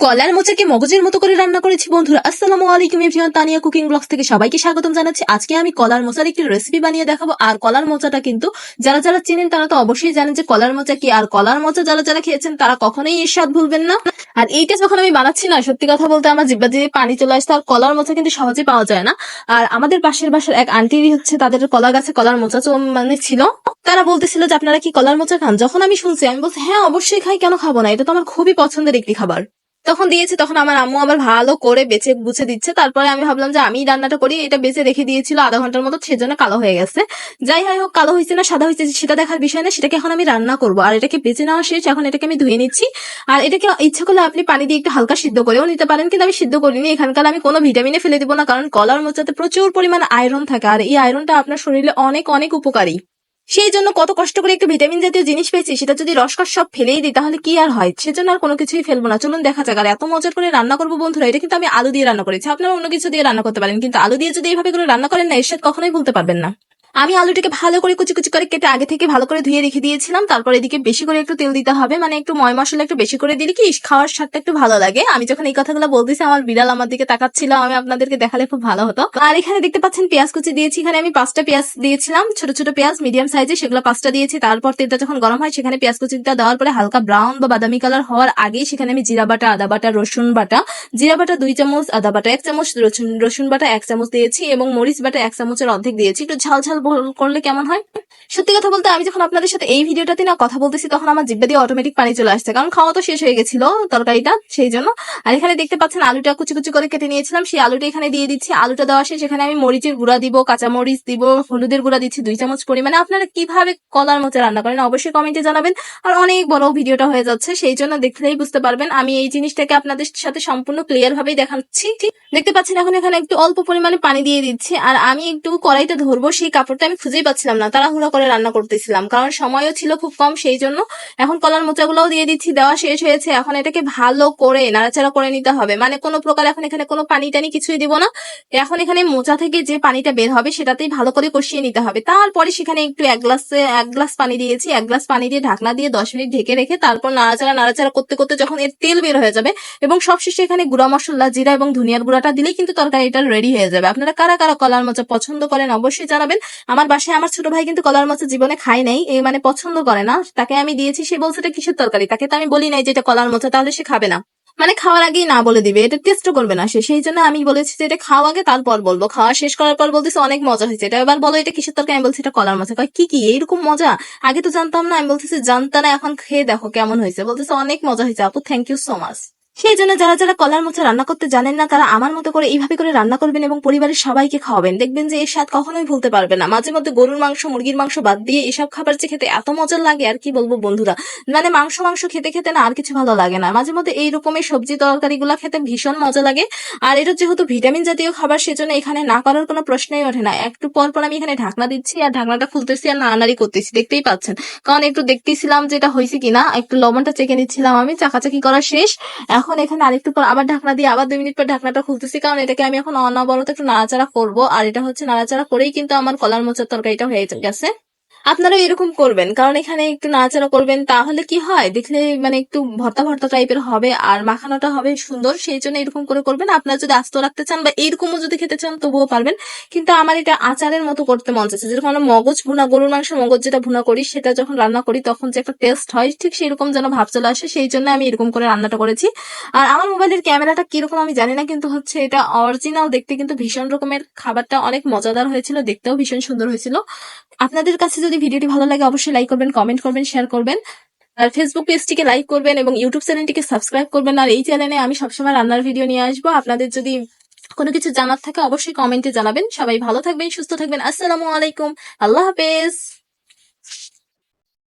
কলার মোচাকে মগজের মতো করে রান্না করেছি বন্ধুরা। আসসালামু আলাইকুম এভরিওয়ান, তানিয়া কুকিং ব্লগস থেকে সবাইকে স্বাগতম জানাচ্ছি। আজকে আমি কলার মোচার একটি রেসিপি বানিয়ে দেখাবো। আর কলার মোচাটা কিন্তু যারা যারা চেনেন তারা তো অবশ্যই জানেন যে কলার মোচা কি। আর কলার মোচা যারা যারা খেয়েছেন তারা কখনোই এর স্বাদ ভুলবেন না। আর এইটা যখন আমি বানাচ্ছি না, সত্যি কথা বলতে আমার জিহ্বা দিয়ে পানি চলে আসছে। আর কলার মোচা কিন্তু সহজে পাওয়া যায় না। আর আমাদের পাশের বাসার এক আন্টি হচ্ছে তাদের কলা গাছে কলার মোচা মানে ছিল। তারা বলতেছিল যে আপনারা কি কলার মোচা খান। যখন আমি শুনছি আমি বলছি হ্যাঁ অবশ্যই খাই, কেন খাবো না, এটা তো আমার খুবই পছন্দের একটি খাবার। তখন দিয়েছে, তখন আমার আম্মু আবার ভালো করে বেছে বুঝে দিচ্ছে। তারপরে আমি ভাবলাম যে আমি রান্নাটা করি। এটা বেছে রেখে দিয়েছিল আধা ঘন্টার মতো, সেজন্য কালো হয়ে গেছে। যাই হোক, কালো হয়েছে না সাদা হয়েছে সেটা দেখার বিষয় না, সেটাকে এখন আমি রান্না করবো। আর এটাকে বেছে নেওয়া শেষ, এখন এটাকে আমি ধুয়ে নিচ্ছি। আর এটাকে ইচ্ছা করলে আপনি পানি দিয়ে একটু হালকা সিদ্ধ করেও নিতে পারেন, কিন্তু আমি সিদ্ধ করিনি। এখানকার আমি কোনো ভিটামিনে ফেলে দিব না, কারণ কলার মোচাতে প্রচুর পরিমাণ আয়রন থাকে। আর এই আয়রনটা আপনার শরীরে অনেক অনেক উপকারী। সেই জন্য কত কষ্ট করে একটু ভিটামিন জাতীয় জিনিস পেয়েছি, সেটা যদি রসকস সব ফেলেই দিই তাহলে কি আর হয়। সেজন্য আর কোনো কিছুই ফেলবো না। চলুন দেখা যাক। আর এত মজার করে রান্না করবো বন্ধুরা। এটা কিন্তু আমি আলু দিয়ে রান্না করেছি, আপনারা অন্য কিছু দিয়ে রান্না করতে পারেন, কিন্তু আলু দিয়ে যদি এইভাবে করে রান্না করেন না, এর স্বাদ কখনোই ভুলতে পারবেন না। আমি আলুটাকে ভালো করে কুচি কুচি করে কেটে আগে থেকে ভালো করে ধুয়ে রেখে দিয়েছিলাম। তারপর এদিকে বেশি করে একটু তেল দিতে হবে, মানে একটু ময় মশলা একটু বেশি করে দিলে কি খাওয়ার স্বাদটা একটু ভালো লাগে। আমি যখন এই কথাগুলো বলতেছি আমার বিড়াল আমার দিকে তাকাচ্ছিল, আমি আপনাদেরকে দেখালে খুব ভালো হতো। আর এখানে দেখতে পাচ্ছেন পেঁয়াজ কুচি দিয়েছি। এখানে আমি 5টা পেঁয়াজ দিয়েছিলাম, ছোট ছোট পেঁয়াজ মিডিয়াম সাইজে, সেগুলো 5টা দিয়েছি। তারপর তেলটা যখন গরম হয় সেখানে পেঁয়াজ কুচিটা দেওয়ার পরে হালকা ব্রাউন বা বাদামি কালার হওয়ার আগে সেখানে আমি জিরা বাটা, আদা বাটা, রসুন বাটা, জিরা বাটা 2 চামচ, আদা বাটা 1 চামচ, রসুন বাটা 1 চামচ দিয়েছি এবং মরিচ বাটা 1 চামচের অর্ধেক দিয়েছি। একটু ঝাল ঝাল করলে কেমন হয়। সত্যি কথা বলতে আমি যখন আপনাদের সাথে এই ভিডিওটাতে না কথা বলতেছি তখন আমার জিহ্বা দিয়ে অটোমেটিক পানি চলে আসছে, কারণ খাওয়া তো শেষ হয়ে গেছিল তরকারিটা, সেই জন্য। আর এখানে দেখতে পাচ্ছেন আলুটা কুচি কুচি করে কেটে নিয়েছিলাম, সেই আলুটা এখানে দিয়ে দিচ্ছি। আলুটা দেওয়া শেষ, এখানে আমি মরিচের গুঁড়া দিব, কাঁচা মরিচ দিব, হলুদের গুঁড়া দিচ্ছি 2 চামচ পরিমাণে। আপনারা কিভাবে কলার মোচা রান্না করেন অবশ্যই কমেন্টে জানাবেন। আর অনেক বড় ভিডিওটা হয়ে যাচ্ছে, সেই জন্য দেখলেই বুঝতে পারবেন। আমি এই জিনিসটাকে আপনাদের সাথে সম্পূর্ণ ক্লিয়ার ভাবেই দেখাচ্ছি। দেখতে পাচ্ছেন এখন এখানে একটু অল্প পরিমাণে পানি দিয়ে দিচ্ছি। আর আমি একটু কড়াইটা ধরবো সেই কাপড়টা আমি খুঁজেই পাচ্ছিলাম না, তাড়াহুড়া করে রান্না করতেছিলাম, কারণ সময়ও ছিল খুব কম, সেই জন্য। এখন কলার মোচাগুলোও দিয়ে দিচ্ছি, দেওয়া শেষ হয়েছে। এখন এটাকে ভালো করে নাড়াচাড়া করে নিতে হবে, মানে কোনো প্রকার এখন এখানে কোনো পানি টানি কিছুই দিব না। এখন এখানে মোচা থেকে যে পানিটা বের হবে সেটাতেই ভালো করে কষিয়ে নিতে হবে। তারপরে সেখানে একটু এক গ্লাস পানি দিয়েছি, 1 গ্লাস পানি দিয়ে ঢাকনা দিয়ে 10 মিনিট ঢেকে রেখে তারপর নাড়াচাড়া করতে করতে যখন এর তেল বের হয়ে যাবে এবং সবশেষে এখানে গুঁড়া মশলা, জিরা এবং ধনিয়ার গুঁড়াটা দিলেই কিন্তু তরকারিটা রেডি হয়ে যাবে। আপনারা কারা কারা কলার মোচা পছন্দ করেন অবশ্যই জানাবেন। আমার বাসায় আমার ছোট ভাই কিন্তু কলার মোচা জীবনে খায় নাই, মানে পছন্দ করে না। তাকে আমি দিয়েছি, সে বলছে এটা কিসের তরকারি, তাকে তো আমি বলি নাই যে এটা কলার মোচা, তাহলে সে খাবে না, মানে খাওয়ার আগেই না বলে দিবে, এটা টেস্টও করবে না সে। সেই জন্য আমি বলেছি যে এটা খাওয়া আগে তারপর বলবো। খাওয়া শেষ করার পর বলতেছে অনেক মজা হয়েছে, এটা এবার বলো এটা কিসের তরকারি। আমি বলছি এটা কলার মোচা। কয় কি এইরকম মজা, আগে তো জানতাম না। আমি বলতেছি জানতা না, এখন খেয়ে দেখো কেমন হয়েছে। বলতেছে অনেক মজা হয়েছে আপু, থ্যাংক ইউ সো মাচ। সেই জন্য যারা যারা কলার মোচা রান্না করতে জানেন না তারা আমার মতো করে এইভাবে করে রান্না করবেন এবং পরিবারের সবাইকে খাওয়াবেন, দেখবেন যে এর স্বাদ কখনোই ভুলতে পারবে না। মাঝে মধ্যে গরুর মাংস, মুরগির মাংস বাদ দিয়ে এসব খাবার যে খেতে এত মজা লাগে আর কি বলবো বন্ধুরা। মানে মাংস খেতে খেতে না আর কিছু ভালো লাগে না, মাঝে মধ্যে এই রকমের সবজি তরকারি গুলা খেতে ভীষণ মজা লাগে। আর এটা যেহেতু ভিটামিন জাতীয় খাবার সেজন্য এখানে না করার কোনো প্রশ্নই ওঠে না। একটু পর পর আমি এখানে ঢাকনা দিচ্ছি আর ঢাকনাটা খুলতেছি আর নাড়ানাড়ি করতেছি, দেখতেই পাচ্ছেন। কারণ একটু দেখতেছিলাম যে এটা হয়েছে কিনা, একটু লবণটা চেখে নিচ্ছিলাম। আমি চাকাচাকি করা শেষ, এখন এখানে আরেকটু পর আবার ঢাকনা দিয়ে আবার 2 মিনিট পর ঢাকনাটা খুলতেছি, কারণ এটাকে আমি এখন অনবরত একটু নাড়াচাড়া করবো। আর এটা হচ্ছে নাড়াচাড়া করেই কিন্তু আমার কলার মোচার তরকারিটা হয়ে গেছে। আপনারাও এরকম করবেন, কারণ এখানে একটু নাড়াচাড়া করবেন, তাহলে কি হয় দেখলে মানে একটু ভর্তা ভর্তা টাইপের হবে আর মাখানোটা হবে সুন্দর। সেই জন্য এরকম করে করবেন। আপনারা যদি আস্ত রাখতে চান বা এরকমও যদি খেতে চান তবুও পারবেন, কিন্তু আমার এটা আচারের মতো করতে মন চাচ্ছে। যেরকম আমরা মগজ ভুনা, গরুর মাংসের মগজ যেটা ভুনা করি সেটা যখন রান্না করি তখন যে একটা টেস্ট হয়, ঠিক সেরকম যেন ভাব চলে আসে। সেই জন্য আমি এরকম করে রান্নাটা করেছি। আর আমার মোবাইলের ক্যামেরাটা কিরকম আমি জানি না, কিন্তু হচ্ছে এটা অরিজিনাল দেখতে কিন্তু ভীষণ রকমের। খাবারটা অনেক মজাদার হয়েছিল, দেখতেও ভীষণ সুন্দর হয়েছিল। আপনাদের কাছে যদি ভিডিওটি ভালো লাগে অবশ্যই লাইক করবেন, কমেন্ট করবেন, শেয়ার করবেন। আর ফেসবুক পেজটিকে লাইক করবেন এবং ইউটিউব চ্যানেলটিকে সাবস্ক্রাইব করবেন। আর এই চ্যানেলে আমি সবসময় রান্নার ভিডিও নিয়ে আসবো। আপনাদের যদি কোনো কিছু জানার থাকে অবশ্যই কমেন্টে জানাবেন। সবাই ভালো থাকবেন, সুস্থ থাকবেন। আসসালামু আলাইকুম, আল্লাহ হাফেজ।